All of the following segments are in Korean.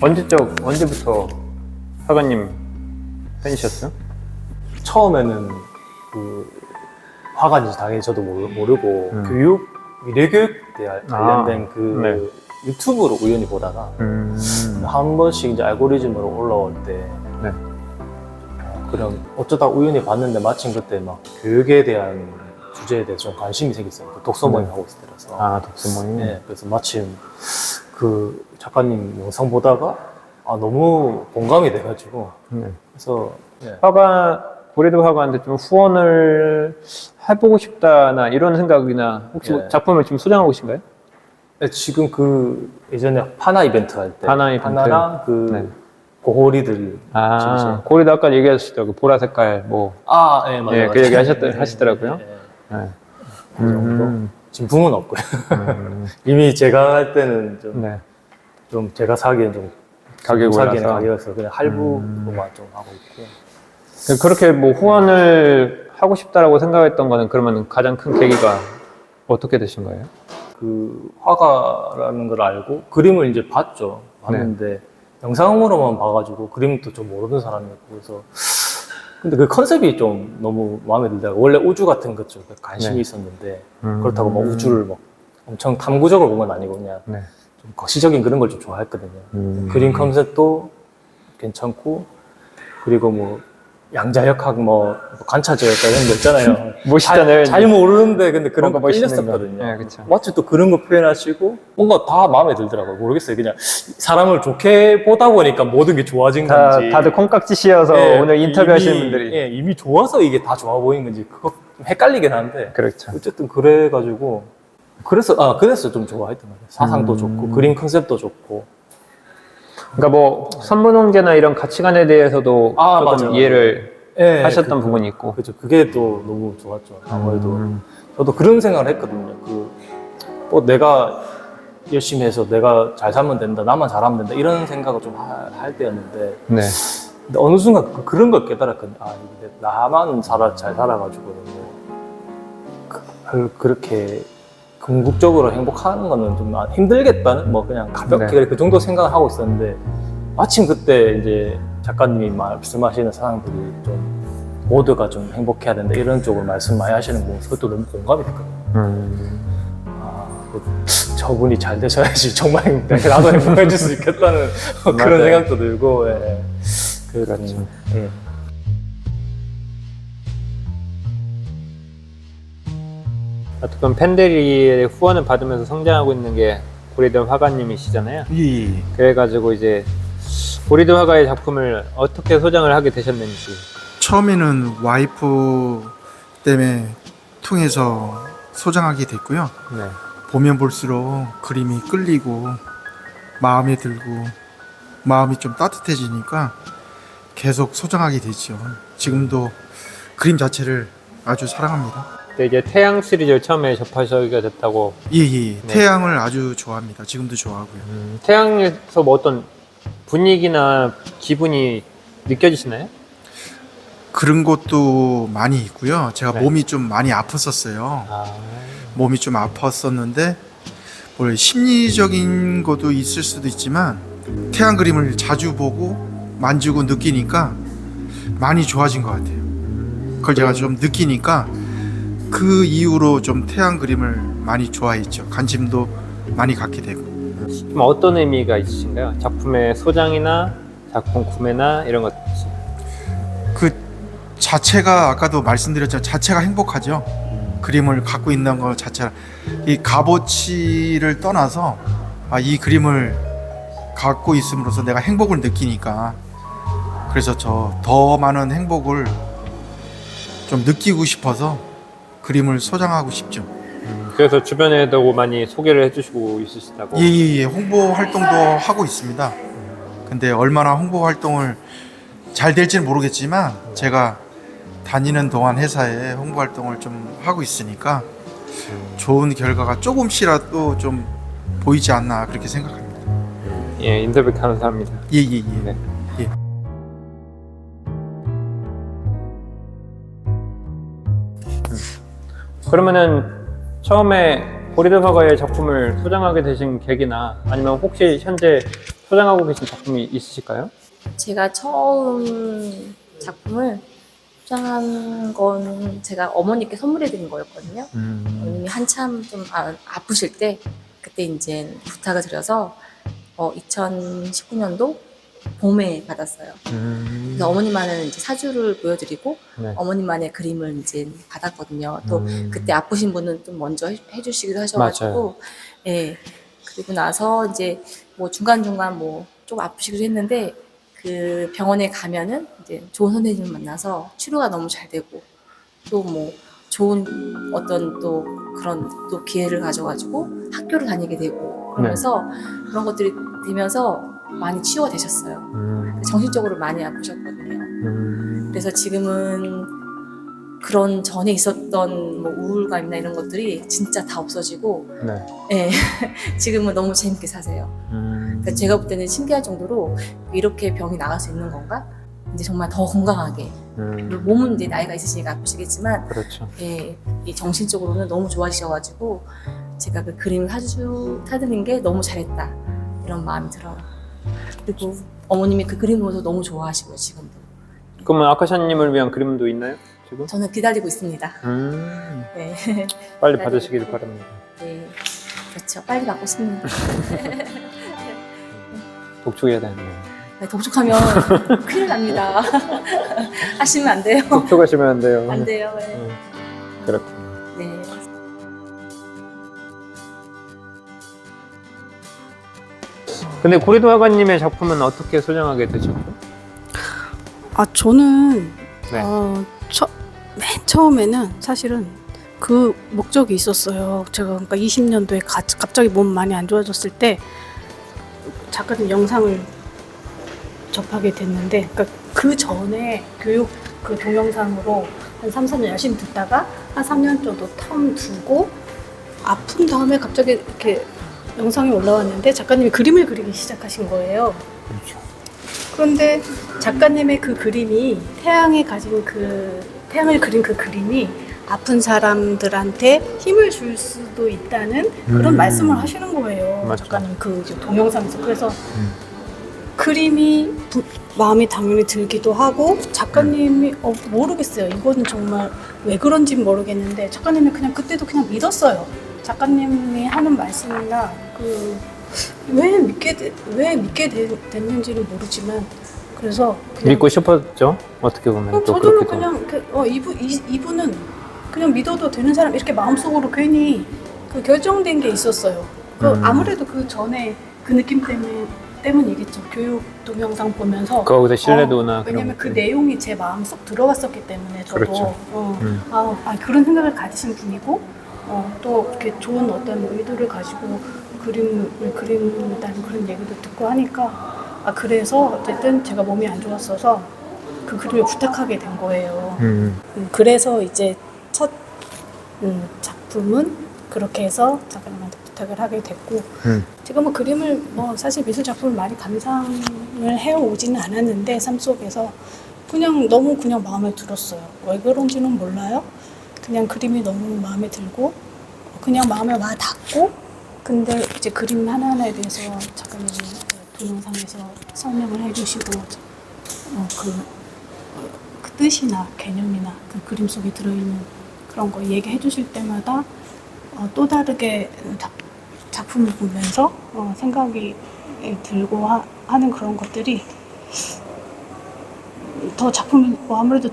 언제부터 화가님 팬이셨어요? 처음에는 그 화가인지 당연히 저도 모르고 미래교육에 관련된 네. 유튜브로 우연히 보다가 한 번씩 이제 알고리즘으로 올라올 때 네. 그럼 어쩌다 우연히 봤는데 마침 그때 막 교육에 대한 주제에 대해서 좀 관심이 생겼어요. 그 독서 모임 하고 있을 때라서. 독서 모임. 네, 그래서 마침 그 작가님 영상 보다가 너무 공감이 돼가지고 네. 그래서 고려대 화가한테 좀 후원을 해보고 싶다나 이런 생각이나 혹시 네. 작품을 지금 소장하고 계신가요? 네, 지금 그 예전에 파나 이벤트 할 때 파나랑 그 고호리들 고려대 아까 얘기하셨죠. 그 보라 색깔 뭐. 네, 맞아요. 네, 그 얘기 하시더라고요. 네. 그 정도. 진품은 없고요. 이미 제가 할 때는 좀 제가 사기엔 좀 가격이라서 그냥 할부로만 좀 하고 있고. 그렇게 뭐 후원을 하고 싶다라고 생각했던 거는 그러면 가장 큰 계기가 어떻게 되신 거예요? 그 화가라는 걸 알고 그림을 이제 봤는데 영상으로만 봐가지고 그림도 좀 모르는 사람이었고 그래서 근데 그 컨셉이 좀 너무 마음에 들더라고요. 원래 우주 같은 것 쪽에 관심이 있었는데 그렇다고 막 우주를 막 엄청 탐구적으로 본 건 아니고 그냥 좀 거시적인 그런 걸 좀 좋아했거든요. 그림 컨셉도 괜찮고 그리고 뭐 양자역학 뭐 관찰자역학 이런 거 있잖아요. 멋있잖아요. 잘 모르는데 근데 그런 거 멋있는 끌렸었거든요. 네, 그쵸. 마치 또 그런 거 표현하시고 뭔가 다 마음에 들더라고요. 모르겠어요. 그냥 사람을 좋게 보다 보니까 모든 게 좋아진 건지 다들 콩깍지 씌어서 오늘 인터뷰 하시는 분들이 이미 좋아서 이게 다 좋아 보이는 건지 그거 좀 헷갈리긴 한데 그렇죠. 어쨌든 그래가지고 그래서 좀 좋아했던 거예요. 사상도 좋고 그림 컨셉도 좋고 그러니까 뭐 선문홍제나 이런 가치관에 대해서도 조금 맞아요. 이해를 하셨던 부분이 있고 그렇죠. 그게 또 너무 좋았죠. 아무래도 저도 그런 생각을 했거든요. 뭐 내가 열심히 해서 내가 잘 살면 된다, 나만 잘하면 된다 이런 생각을 좀 할 때였는데 네. 근데 어느 순간 그런 걸 깨달았거든요. 이게 나만 잘 살아가지고 그렇게 궁극적으로 행복하는 거는 좀 힘들겠다는 뭐 그냥 가볍게 그 정도 생각을 하고 있었는데 마침 그때 이제 작가님이 말씀하시는 사람들이 좀 모두가 좀 행복해야 된다 이런 쪽으로 말씀 많이 하시는 거 그것도 너무 공감이 됐거든요. 저분이 잘 되셔야지 정말 나도 행복해질 수 있겠다는 그런 생각도 들고 그렇죠. 어쨌든 팬들이 후원을 받으면서 성장하고 있는 게 고려대 화가님이시잖아요. 예. 그래가지고 이제 고려대 화가의 작품을 어떻게 소장을 하게 되셨는지. 처음에는 와이프 때문에 통해서 소장하게 됐고요. 네. 보면 볼수록 그림이 끌리고 마음에 들고 마음이 좀 따뜻해지니까 계속 소장하게 되죠. 지금도 그림 자체를 아주 사랑합니다. 근데 이제 태양 시리즈를 처음에 접하시게 됐다고. 예. 네. 태양을 아주 좋아합니다. 지금도 좋아하고요. 태양에서 뭐 어떤 분위기나 기분이 느껴지시나요? 그런 것도 많이 있고요. 제가 네. 몸이 좀 많이 아팠었어요. 몸이 좀 아팠었는데 뭐 심리적인 것도 있을 수도 있지만 태양 그림을 자주 보고 만지고 느끼니까 많이 좋아진 것 같아요. 그걸 제가 좀 느끼니까 그 이후로 좀 태양 그림을 많이 좋아했죠. 관심도 많이 갖게 되고. 좀 어떤 의미가 있으신가요? 작품의 소장이나 작품 구매나 이런 것. 그 자체가 아까도 말씀드렸지만 자체가 행복하죠. 그림을 갖고 있는 것 자체가 이 값어치를 떠나서 이 그림을 갖고 있음으로써 내가 행복을 느끼니까 그래서 저 더 많은 행복을 좀 느끼고 싶어서 그림을 소장하고 싶죠. 그래서 주변에도 많이 소개를 해주시고 있으시다고. 예. 홍보 활동도 하고 있습니다. 근데 얼마나 홍보 활동을 잘 될지는 모르겠지만 제가 다니는 동안 회사에 홍보 활동을 좀 하고 있으니까 좋은 결과가 조금씩이라도 좀 보이지 않나 그렇게 생각합니다. 예, 인터뷰 감사합니다. 예. 네. 예. 그러면은 처음에 고려대 화가의 작품을 소장하게 되신 계기나 아니면 혹시 현재 소장하고 계신 작품이 있으실까요? 제가 처음 작품을 소장한 건 제가 어머니께 선물해드린 거였거든요. 어머님이 한참 좀 아프실 때 그때 이제 부탁을 드려서 2019년도 봄에 받았어요. 그래서 어머님만은 이제 사주를 보여드리고 네. 어머님만의 그림을 이제 받았거든요. 또 그때 아프신 분은 좀 먼저 해주시기도 맞아요. 하셔가지고, 예. 그리고 나서 이제 뭐 중간중간 뭐 좀 아프시기도 했는데 그 병원에 가면은 이제 좋은 선생님을 만나서 치료가 너무 잘 되고 또 뭐 좋은 어떤 또 그런 또 기회를 가져가지고 학교를 다니게 되고 그러면서 그런 것들이 되면서 많이 치유가 되셨어요. 정신적으로 많이 아프셨거든요. 그래서 지금은 그런 전에 있었던 뭐 우울감이나 이런 것들이 진짜 다 없어지고, 네. 예, 지금은 너무 재밌게 사세요. 그러니까 제가 볼 때는 신기할 정도로 이렇게 병이 나갈 수 있는 건가? 이제 정말 더 건강하게. 몸은 이제 나이가 있으시니까 아프시겠지만, 그렇죠. 예, 이 정신적으로는 너무 좋아지셔가지고 제가 그 그림을 사드린 게 너무 잘했다 이런 마음이 들어요. 그리고 어머님이 그 그림 보면서 너무 좋아하시고요 지금도. 그러면 아카샤님을 위한 그림도 있나요? 지금? 저는 기다리고 있습니다. 네. 네, 빨리 받으시길 바랍니다. 네, 그렇죠. 빨리 받고 싶습니다. 독촉해야 되네요. 네, 독촉하면 큰일 납니다. 하시면 안 돼요. 독촉하시면 안 돼요. 안 돼요. 네. 그렇군요. 네. 근데 고리도 화가님의 작품은 어떻게 소장하게 되셨죠? 저는 네. 맨 처음에는 사실은 그 목적이 있었어요. 제가 그러니까 20년도에 갑자기 몸 많이 안 좋아졌을 때 작가님 영상을 접하게 됐는데, 그러니까 그 전에 교육 그 동영상으로 한 3, 4년 열심히 듣다가 한 3년 정도 텀 두고 아픈 다음에 갑자기 이렇게 영상이 올라왔는데 작가님이 그림을 그리기 시작하신 거예요. 그렇죠. 그런데 작가님의 그 그림이 태양을 그린 그 그림이 아픈 사람들한테 힘을 줄 수도 있다는 그런 말씀을 하시는 거예요. 맞죠. 작가님 그 동영상에서. 그래서 그림이 마음이 당연히 들기도 하고 작가님이 모르겠어요. 이거는 정말 왜 그런지 모르겠는데 작가님이 그냥 그때도 그냥 믿었어요. 작가님이 하는 말씀이나 왜 믿게 됐는지는 모르지만 그래서 그냥 믿고 싶었죠? 어떻게 보면 또 저절로 그렇게 그냥 이분은 그냥 믿어도 되는 사람 이렇게 마음속으로 괜히 그 결정된 게 있었어요. 아무래도 그 전에 그 느낌 때문이겠죠. 교육 동영상 보면서 거기서 신뢰도나 그런 왜냐면 그 것들. 내용이 제 마음속 들어갔었기 때문에 저도 그렇죠. 그런 생각을 가지신 분이고 또 이렇게 좋은 어떤 의도를 가지고 그림을 그린다는 그런 얘기도 듣고 하니까 그래서 어쨌든 제가 몸이 안 좋았어서 그 그림을 부탁하게 된 거예요. 그래서 이제 첫 작품은 그렇게 해서 작가님한테 부탁을 하게 됐고 제가 뭐 그림을 사실 미술 작품을 많이 감상을 해오지는 않았는데 삶 속에서 너무 마음에 들었어요. 왜 그런지는 몰라요. 그냥 그림이 너무 마음에 들고 그냥 마음에 와 닿고 근데 이제 그림 하나하나에 대해서 작가님이 동영상에서 설명을 해주시고 그 뜻이나 개념이나 그 그림 속에 들어있는 그런 거 얘기해 주실 때마다 또 다르게 작품을 보면서 생각이 들고 하는 그런 것들이 더 작품을 아무래도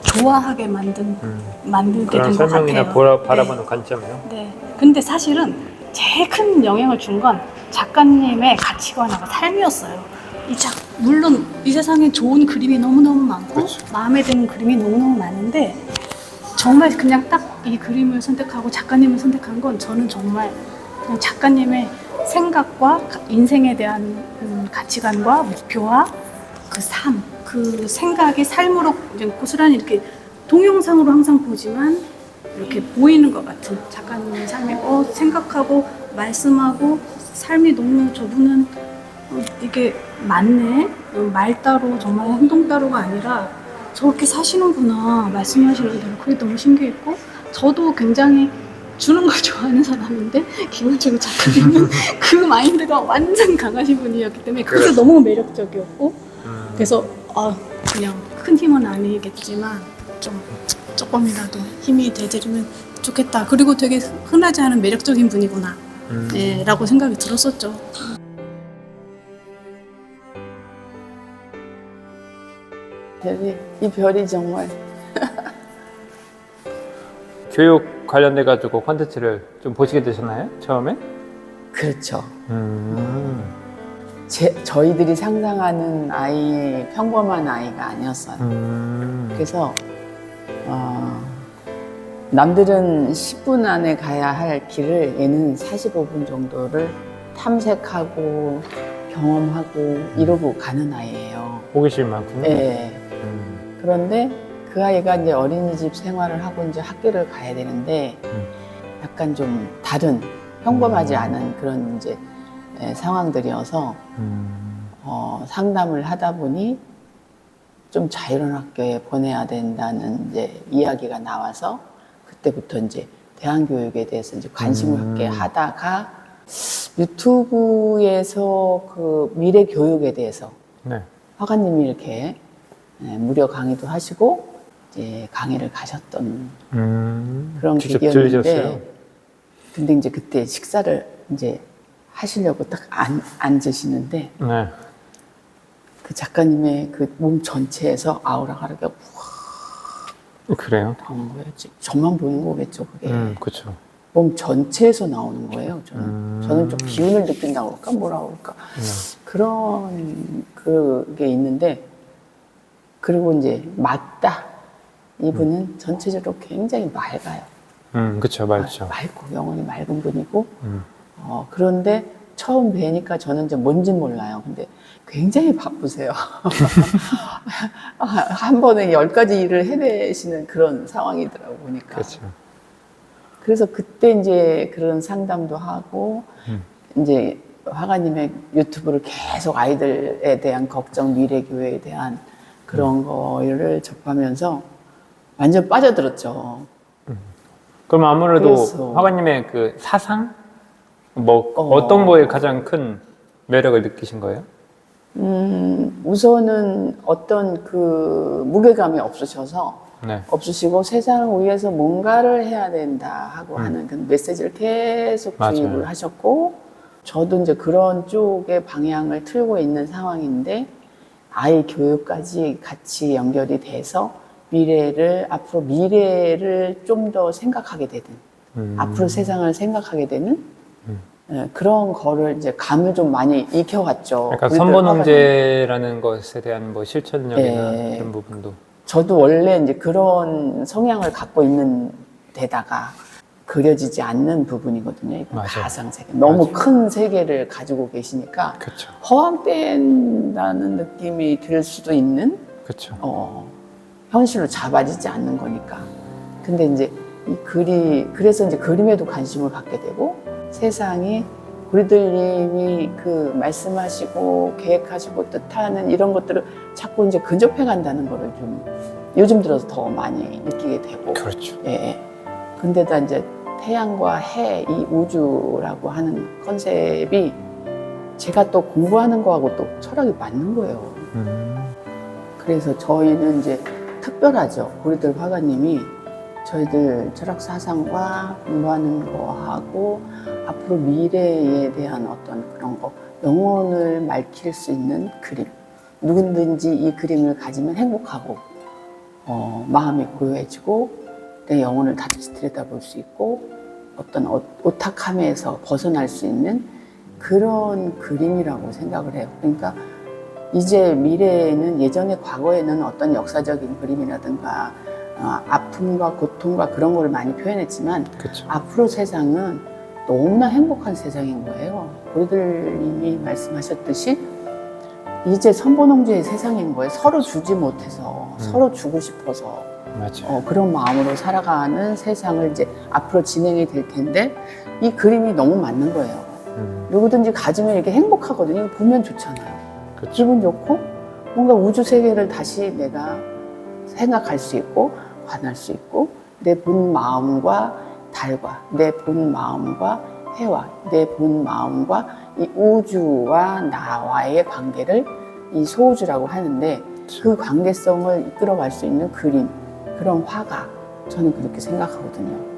좋아하게 만들게 된 그런 것 설명이나 같아요. 바라보는 관점이요? 네. 근데 사실은 제일 큰 영향을 준 건 작가님의 가치관하고 삶이었어요. 물론 이 세상에 좋은 그림이 너무너무 많고 그렇죠. 마음에 드는 그림이 너무너무 많은데 정말 그냥 딱 이 그림을 선택하고 작가님을 선택한 건 저는 정말 그냥 작가님의 생각과 인생에 대한 가치관과 목표와 그 삶, 그 생각이 삶으로 이제 고스란히 이렇게 동영상으로 항상 보지만 이렇게 보이는 것 같은 작가님의 삶이 생각하고 말씀하고 삶이 너무 저분은 이게 맞네 말 따로 정말 행동 따로가 아니라 저렇게 사시는구나 말씀하시는 대로 그게 너무 신기했고 저도 굉장히 주는 걸 좋아하는 사람인데 기본적으로 작가님은 그 마인드가 완전 강하신 분이었기 때문에 그래서 너무 매력적이었고 그래서 그냥 큰 힘은 아니겠지만 좀 조금이라도 힘이 돼드리면 좋겠다. 그리고 되게 흔하지 않은 매력적인 분이구나 네, 라고 생각이 들었었죠. 이 별이 정말 교육 관련돼 가지고 콘텐츠를 좀 보시게 되셨나요? 처음에? 그렇죠. 저희들이 상상하는 아이 평범한 아이가 아니었어요. 그래서 남들은 10분 안에 가야 할 길을 얘는 45분 정도를 탐색하고 경험하고 이러고 가는 아이예요. 호기심 많군요. 네. 그런데 그 아이가 이제 어린이집 생활을 하고 이제 학교를 가야 되는데 약간 좀 다른 평범하지 않은 그런 이제 상황들이어서 상담을 하다 보니 좀 자유로운 학교에 보내야 된다는 이제 이야기가 나와서 그때부터 이제 대안교육에 대해서 이제 관심을 갖게 하다가 유튜브에서 그 미래 교육에 대해서 네. 화가님이 이렇게 무료 강의도 하시고 이제 강의를 가셨던 그런 직접 계기였는데, 들으셨어요? 근데 이제 그때 식사를 이제 하시려고 딱 앉으시는데 네. 그 작가님의 그 몸 전체에서 아우라가 이렇게 그래요? 나오는 거예요. 저만 보는 거겠죠, 그게. 그렇죠. 몸 전체에서 나오는 거예요, 저는. 저는 좀 기운을 느낀다고 할까, 뭐라고 할까. 그런 그게 있는데, 그리고 이제 맑다. 이분은 전체적으로 굉장히 맑아요. 그렇죠, 맑죠. 맑고 영혼이 맑은 분이고, 그런데 처음 뵈니까 저는 이제 뭔진 몰라요. 근데 굉장히 바쁘세요. 한 번에 10가지 일을 해내시는 그런 상황이더라고, 보니까. 그렇죠. 그래서 그때 이제 그런 상담도 하고, 이제 화가님의 유튜브를 계속 아이들에 대한 걱정, 미래교회에 대한 그런 거를 접하면서 완전 빠져들었죠. 그럼 아무래도 그래서- 화가님의 그 사상? 뭐 어떤 거에 가장 큰 매력을 느끼신 거예요? 우선은 어떤 그 무게감이 없으셔서 네. 없으시고 세상을 위해서 뭔가를 해야 된다 하고 하는 그 메시지를 계속 맞아요. 주입을 하셨고 저도 이제 그런 쪽의 방향을 틀고 있는 상황인데 아이 교육까지 같이 연결이 돼서 앞으로 미래를 좀 더 생각하게 되는 앞으로 세상을 생각하게 되는 그런 거를 이제 감을 좀 많이 익혀왔죠. 약간 우리들 선본홍제라는 것에 대한 뭐 실천력이나 네. 그런 부분도. 저도 원래 이제 그런 성향을 갖고 있는 데다가 그려지지 않는 부분이거든요. 이건 맞아요. 가상 세계. 너무 맞아요. 큰 세계를 가지고 계시니까 그렇죠. 허황된다는 느낌이 들 수도 있는 그렇죠. 현실로 잡아지지 않는 거니까. 근데 이제 그래서 이제 그림에도 관심을 갖게 되고 세상이 우리들님이 그 말씀하시고 계획하시고 뜻하는 이런 것들을 자꾸 이제 근접해 간다는 거를 좀 요즘 들어서 더 많이 느끼게 되고. 그렇죠. 예. 근데다 이제 태양과 해, 이 우주라고 하는 컨셉이 제가 또 공부하는 거하고 또 철학이 맞는 거예요. 그래서 저희는 이제 특별하죠. 우리들 화가님이 저희들 철학 사상과 공부하는 거하고 앞으로 미래에 대한 어떤 그런 거, 영혼을 밝힐 수 있는 그림. 누구든지 이 그림을 가지면 행복하고, 마음이 고요해지고, 내 영혼을 다시 들여다볼 수 있고, 어떤 오탁함에서 벗어날 수 있는 그런 그림이라고 생각을 해요. 그러니까 이제 미래에는 예전에 과거에는 어떤 역사적인 그림이라든가 아픔과 고통과 그런 걸 많이 표현했지만 그렇죠. 앞으로 세상은 너무나 행복한 세상인 거예요. 우리들님이 말씀하셨듯이 이제 선본홍제의 세상인 거예요. 서로 주지 못해서 서로 주고 싶어서 맞아요. 그런 마음으로 살아가는 세상을 이제 앞으로 진행이 될 텐데 이 그림이 너무 맞는 거예요. 누구든지 가지면 이렇게 행복하거든요. 보면 좋잖아요. 그렇죠. 기분 좋고 뭔가 우주 세계를 다시 내가 생각할 수 있고 관할 수 있고 내 본 마음과 달과 내 본 마음과 해와 내 본 마음과 이 우주와 나와의 관계를 이 소우주라고 하는데 그 관계성을 이끌어갈 수 있는 그림, 그런 화가 저는 그렇게 생각하거든요.